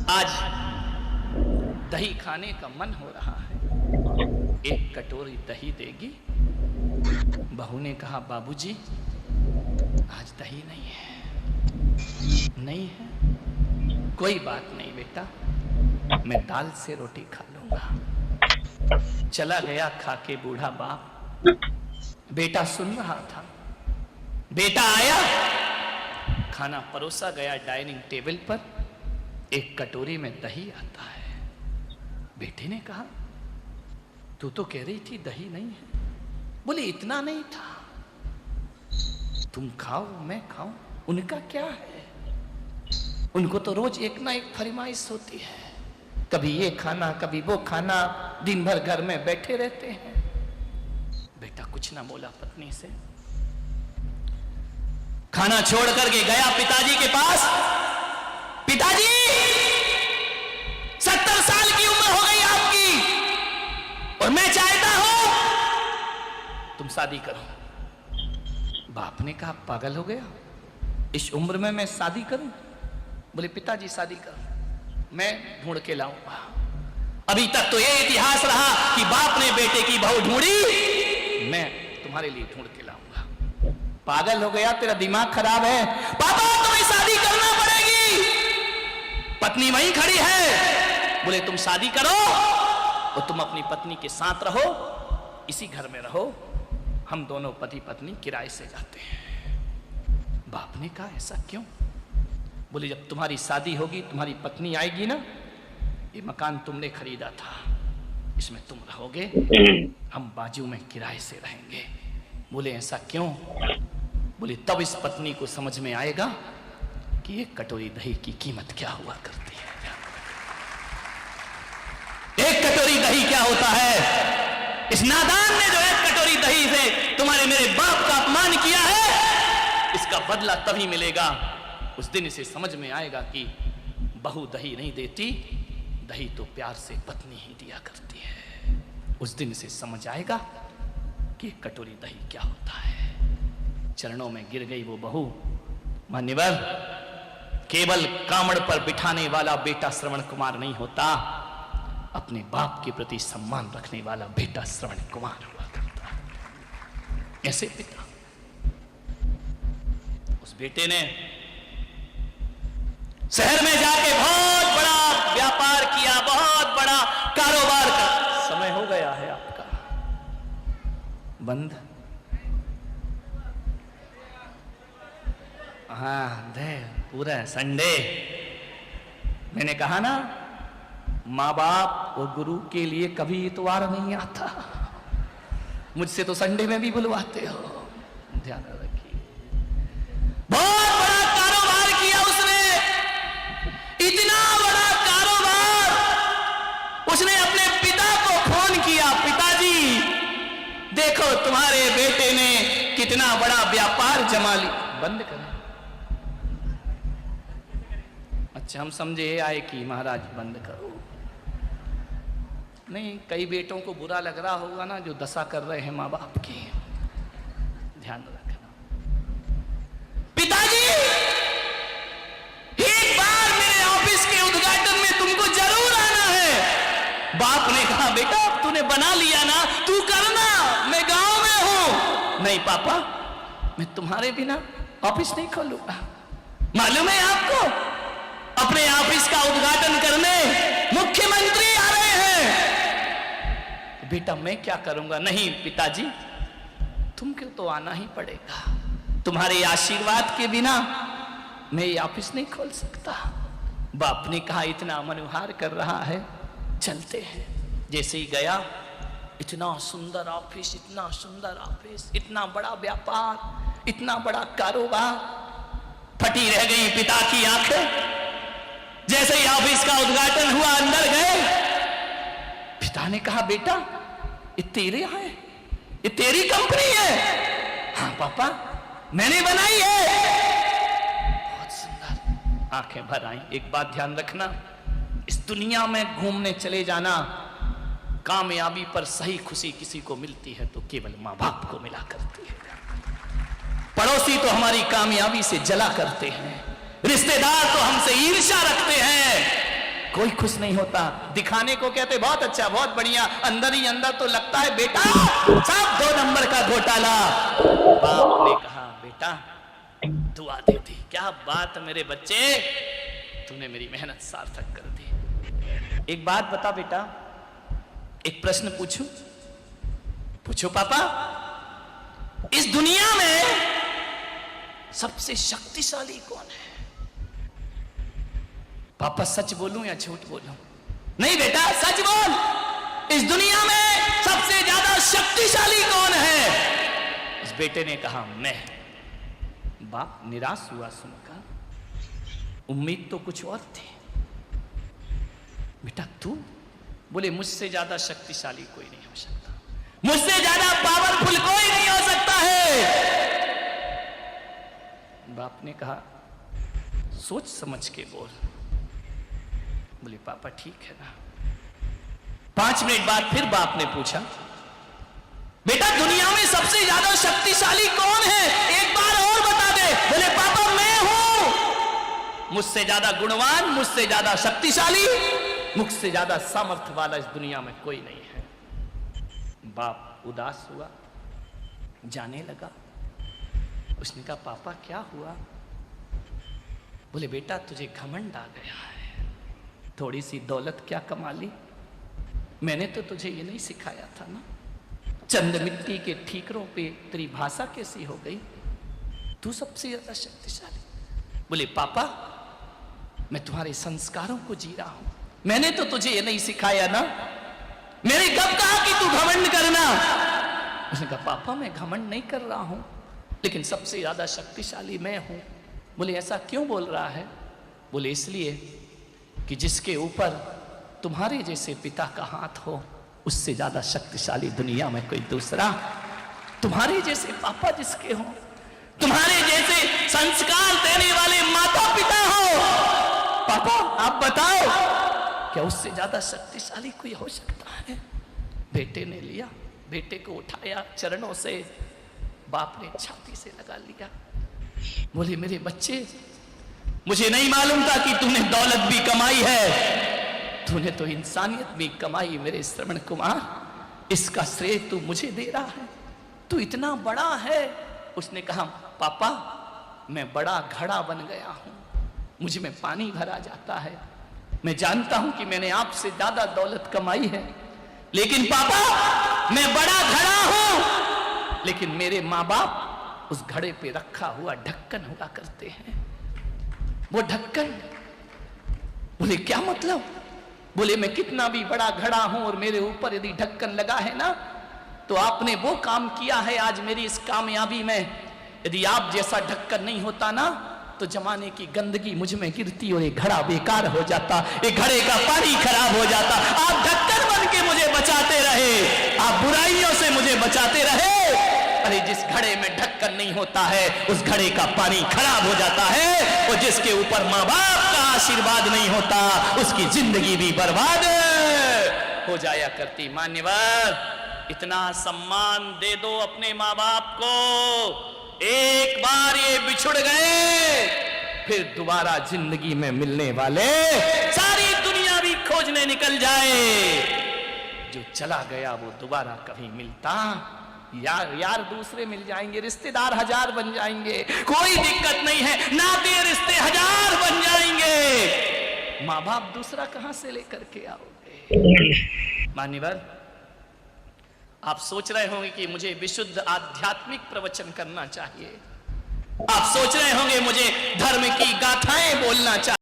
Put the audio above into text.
आज दही खाने का मन हो रहा है, एक कटोरी दही देगी? बहू ने कहा बाबूजी आज दही नहीं है। नहीं है, कोई बात नहीं बेटा, मैं दाल से रोटी खा लूंगा। चला गया खाके बूढ़ा बाप। बेटा सुन रहा था। बेटा आया, खाना परोसा गया डाइनिंग टेबल पर, एक कटोरी में दही आता है। बेटे ने कहा तू तो कह रही थी दही नहीं है। बोले इतना नहीं था, तुम खाओ मैं खाऊं, उनका क्या है? उनको तो रोज एक ना एक फरमाइश होती है, कभी ये खाना कभी वो खाना, दिन भर घर में बैठे रहते हैं। बेटा कुछ ना बोला पत्नी से, खाना छोड़ करके गया पिताजी के पास। पिताजी 70 साल की उम्र हो गई आपकी और मैं चाहता हूं तुम शादी करो। बाप ने कहा पागल हो गया, इस उम्र में मैं शादी करूं? बोले पिताजी शादी करो, मैं ढूंढ के लाऊंगा। अभी तक तो ये इतिहास रहा कि बाप ने बेटे की बहू ढूंढी, मैं तुम्हारे लिए ढूंढ के लाऊंगा। पागल हो गया, तेरा दिमाग खराब है। पापा तुम्हें शादी करना पड़ेगी। पत्नी वहीं खड़ी है। बोले तुम शादी करो और तुम अपनी पत्नी के साथ रहो, इसी घर में रहो, हम दोनों पति पत्नी किराए से जाते हैं। बाप ने कहा ऐसा क्यों? बोले जब तुम्हारी शादी होगी, तुम्हारी पत्नी आएगी ना, ये मकान तुमने खरीदा था, इसमें तुम रहोगे, हम बाजू में किराए से रहेंगे। बोले ऐसा क्यों? बोले तब इस पत्नी को समझ में आएगा कि एक कटोरी दही की कीमत क्या हुआ करती है। एक कटोरी दही क्या होता है? इस नादान ने जो एक कटोरी दही से तुम्हारे मेरे बाप का अपमान किया है, इसका बदला तभी मिलेगा। उस दिन इसे समझ में आएगा कि बहू दही नहीं देती, दही तो प्यार से पत्नी ही दिया करती है। उस दिन इसे समझ आएगा कि कटोरी दही क्या होता है। चरणों में गिर गई वो बहू। मान्यवर, केवल कामड़ पर बिठाने वाला बेटा श्रवण कुमार नहीं होता, अपने बाप के प्रति सम्मान रखने वाला बेटा श्रवण कुमार हुआ करता है। ऐसे पिता, उस बेटे ने शहर में जाके बहुत बड़ा व्यापार किया, बहुत बड़ा कारोबार का। समय हो गया है आपका, बंद। हाँ दे पूरा संडे। मैंने कहा ना, माँ बाप और गुरु के लिए कभी इतवार नहीं आता। मुझसे तो संडे में भी बुलवाते हो, ध्यान रखिए। बहुत बड़ा कारोबार किया उसने, इतना बड़ा कारोबार। उसने अपने पिता को फोन किया, पिताजी देखो तुम्हारे बेटे ने कितना बड़ा व्यापार जमा लिया। बंद करें। अच्छा हम समझे आए कि महाराज बंद करो। नहीं, कई बेटों को बुरा लग रहा होगा ना जो दशा कर रहे हैं माँ बाप की। ध्यान रखना। पिताजी एक बार मेरे ऑफिस के उद्घाटन में तुमको जरूर आना है। बाप ने कहा बेटा तूने बना लिया ना, तू करना, मैं गांव में हूं। नहीं पापा, मैं तुम्हारे बिना ऑफिस नहीं खोलूंगा। मालूम है आपको, अपने ऑफिस का उद्घाटन करने मुख्यमंत्री आ रहे हैं। बेटा मैं क्या करूंगा? नहीं पिताजी, तुमको तो आना ही पड़ेगा। तुम्हारे आशीर्वाद के बिना मैं ये ऑफिस नहीं खोल सकता। बाप ने कहा इतना मनोहार कर रहा है, चलते हैं। जैसे ही गया, इतना सुंदर ऑफिस, इतना सुंदर ऑफिस, इतना बड़ा व्यापार, इतना बड़ा कारोबार। फटी रह गई पिता की आंखें। जैसे ही ऑफिस का उद्घाटन हुआ, अंदर गए। पिता ने कहा बेटा ये तेरे है, ये तेरी कंपनी है? हाँ पापा मैंने बनाई है। बहुत सुंदर। आंखें भर आई। एक बात ध्यान रखना, इस दुनिया में घूमने चले जाना, कामयाबी पर सही खुशी किसी को मिलती है तो केवल माँ बाप को मिला करती है। पड़ोसी तो हमारी कामयाबी से जला करते हैं, रिश्तेदार तो हमसे ईर्ष्या रखते हैं, कोई खुश नहीं होता। दिखाने को कहते बहुत अच्छा, बहुत बढ़िया, अंदर ही अंदर तो लगता है बेटा सब 2 नंबर का घोटाला। बाप ने कहा बेटा दुआ दे दी, क्या बात मेरे बच्चे, तूने मेरी मेहनत सार्थक कर दी। एक बात बता बेटा, एक प्रश्न पूछूं? पूछो पापा। इस दुनिया में सबसे शक्तिशाली कौन है? पापा सच बोलूं या झूठ बोलूं? नहीं बेटा सच बोल, इस दुनिया में सबसे ज्यादा शक्तिशाली कौन है? इस बेटे ने कहा मैं। बाप निराश हुआ सुनकर, उम्मीद तो कुछ और थी। बेटा तू? बोले मुझसे ज्यादा शक्तिशाली कोई नहीं हो सकता, मुझसे ज्यादा पावरफुल कोई नहीं हो सकता है। बाप ने कहा सोच समझ के बोल। बोले पापा ठीक है ना। 5 मिनट बाद फिर बाप ने पूछा बेटा दुनिया में सबसे ज्यादा शक्तिशाली कौन है, एक बार और बता दे। बोले पापा मैं हूं, मुझसे ज्यादा गुणवान, मुझसे ज्यादा शक्तिशाली, मुझसे ज्यादा सामर्थ्य वाला इस दुनिया में कोई नहीं है। बाप उदास हुआ, जाने लगा। उसने कहा पापा क्या हुआ? बोले बेटा तुझे घमंड आ गया है, थोड़ी सी दौलत क्या कमा ली, मैंने तो तुझे ये नहीं सिखाया था ना। चंद मिट्टी के ठीकरों पे तेरी भाषा कैसी हो गई, तू सबसे ज्यादा शक्तिशाली। बोले पापा मैं तुम्हारे संस्कारों को जी रहा हूं, मैंने तो तुझे ये नहीं सिखाया ना, मैंने कब कहा कि तू घमंड करना? उसने कहा पापा मैं घमंड नहीं कर रहा हूं, लेकिन सबसे ज्यादा शक्तिशाली मैं हूं। बोले ऐसा क्यों बोल रहा है? बोले इसलिए कि जिसके ऊपर तुम्हारे जैसे पिता का हाथ हो, उससे ज्यादा शक्तिशाली दुनिया में कोई दूसरा, तुम्हारे जैसे पापा जिसके हो, तुम्हारे जैसे संस्कार देने वाले माता पिता हो, पापा आप बताओ क्या उससे ज्यादा शक्तिशाली कोई हो सकता है? बेटे ने लिया, बेटे को उठाया चरणों से, बाप ने छाती से लगा लिया। बोले मेरे बच्चे मुझे नहीं मालूम था कि तूने दौलत भी कमाई है, तूने तो इंसानियत भी कमाई मेरे श्रवण कुमार, इसका श्रेय तू मुझे दे रहा है, तू इतना बड़ा है। उसने कहा पापा मैं बड़ा घड़ा बन गया हूं, मुझ में पानी भरा जाता है, मैं जानता हूं कि मैंने आपसे ज्यादा दौलत कमाई है, लेकिन पापा मैं बड़ा घड़ा हूं, लेकिन मेरे माँ बाप उस घड़े पे रखा हुआ ढक्कन हुआ करते हैं, वो ढक्कन। बोले क्या मतलब? बोले मैं कितना भी बड़ा घड़ा हूं और मेरे ऊपर यदि ढक्कन लगा है ना, तो आपने वो काम किया है आज मेरी इस कामयाबी में। यदि आप जैसा ढक्कन नहीं होता ना, तो जमाने की गंदगी मुझ में गिरती और ये घड़ा बेकार हो जाता, ये घड़े का पानी खराब हो जाता। आप ढक्कन बन के मुझे बचाते रहे, आप बुराइयों से मुझे बचाते रहे। अरे जिस घड़े में ढक्कन नहीं होता है, उस घड़े का पानी खराब हो जाता है, और जिसके ऊपर माँ बाप का आशीर्वाद नहीं होता, उसकी जिंदगी भी बर्बाद हो जाया करती। मान्यवर इतना सम्मान दे दो अपने माँ बाप को, एक बार ये बिछुड़ गए फिर दोबारा जिंदगी में मिलने वाले सारी दुनिया भी खोजने निकल जाए, जो चला गया वो दोबारा कभी मिलता? यार दूसरे मिल जाएंगे, रिश्तेदार 1000 बन जाएंगे, कोई दिक्कत नहीं है, नाते रिश्ते 1000 बन जाएंगे, माँ बाप दूसरा कहां से लेकर के आओगे? मान्यवर आप सोच रहे होंगे कि मुझे विशुद्ध आध्यात्मिक प्रवचन करना चाहिए, आप सोच रहे होंगे मुझे धर्म की गाथाएं बोलना चाहिए।